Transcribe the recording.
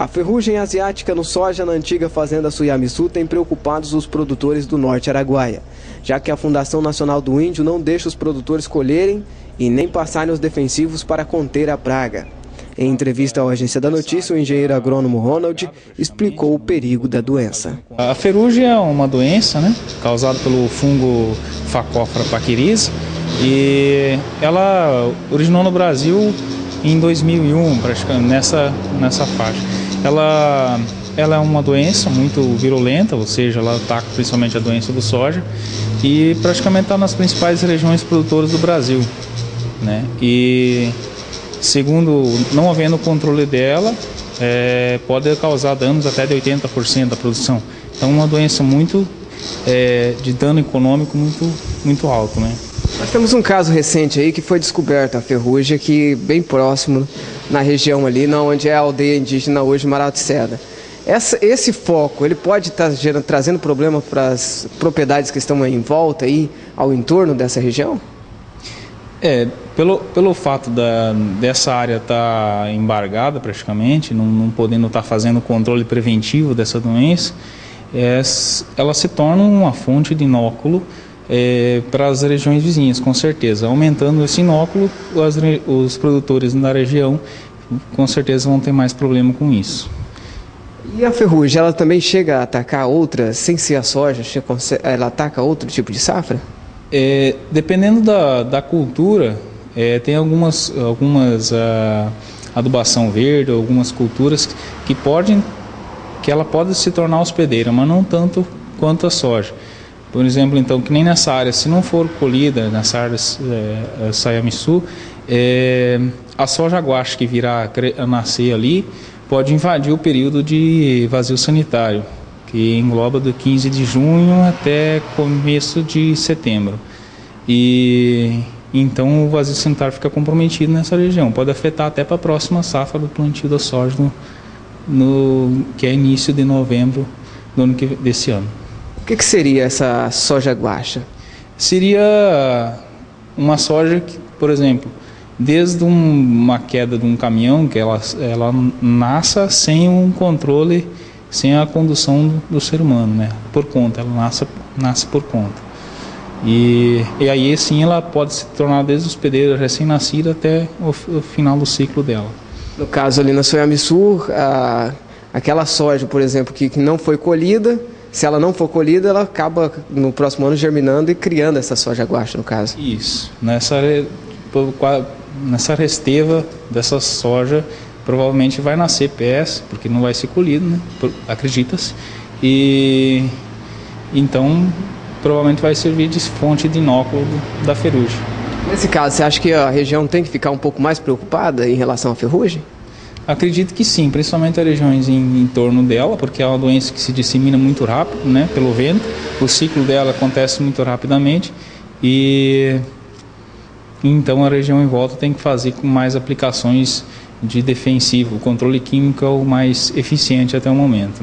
A ferrugem asiática no soja na antiga fazenda Suyamiçu tem preocupados os produtores do Norte Araguaia, já que a Fundação Nacional do Índio não deixa os produtores colherem e nem passarem os defensivos para conter a praga. Em entrevista à Agência da Notícia, o engenheiro agrônomo Ronald explicou o perigo da doença. A ferrugem é uma doença, causada pelo fungo Phacophora pachyrhis, e ela originou no Brasil em 2001, praticamente nessa faixa. Ela é uma doença muito virulenta, ou seja, ela ataca principalmente a doença do soja e praticamente está nas principais regiões produtoras do Brasil, E segundo, não havendo controle dela, pode causar danos até de 80% da produção. Então, é uma doença de dano econômico muito alto, Nós temos um caso recente aí que foi descoberta a ferrugem aqui bem próximo na região ali, onde é a aldeia indígena hoje, Marau de Seda. Esse foco, ele pode estar trazendo problema para as propriedades que estão em volta aí, ao entorno dessa região? Pelo fato dessa área estar embargada praticamente, não podendo estar fazendo o controle preventivo dessa doença, ela se torna uma fonte de inóculo para as regiões vizinhas, com certeza. Aumentando esse inóculo, os produtores da região com certeza vão ter mais problema com isso. E a ferrugem, ela também chega a atacar outra, sem ser a soja, ela ataca outro tipo de safra? Dependendo da cultura, tem algumas adubação verde, algumas culturas que ela pode se tornar hospedeira, mas não tanto quanto a soja. Por exemplo, então, que nem nessa área, se não for colhida, nessa área Suyamiçu, a soja guache que virá a nascer ali pode invadir o período de vazio sanitário, que engloba do 15 de junho até começo de setembro. E então o vazio sanitário fica comprometido nessa região. Pode afetar até para a próxima safra do plantio da soja, que é início de novembro desse ano. O que seria essa soja guacha? Seria uma soja que, por exemplo, desde uma queda de um caminhão, que ela nasça sem um controle, sem a condução do ser humano, por conta, ela nasce por conta. E aí sim ela pode se tornar desde o hospedeiro recém-nascido até o final do ciclo dela. No caso ali na Suyamiçu, aquela soja, por exemplo, que não foi colhida, se ela não for colhida, ela acaba no próximo ano germinando e criando essa soja guacha, no caso. Isso. Nessa resteva dessa soja, provavelmente vai nascer pés, porque não vai ser colhido, acredita-se. E então, provavelmente vai servir de fonte de inóculo da ferrugem. Nesse caso, você acha que a região tem que ficar um pouco mais preocupada em relação à ferrugem? Acredito que sim, principalmente as regiões em torno dela, porque é uma doença que se dissemina muito rápido, pelo vento. O ciclo dela acontece muito rapidamente e então a região em volta tem que fazer com mais aplicações de defensivo. O controle químico é o mais eficiente até o momento,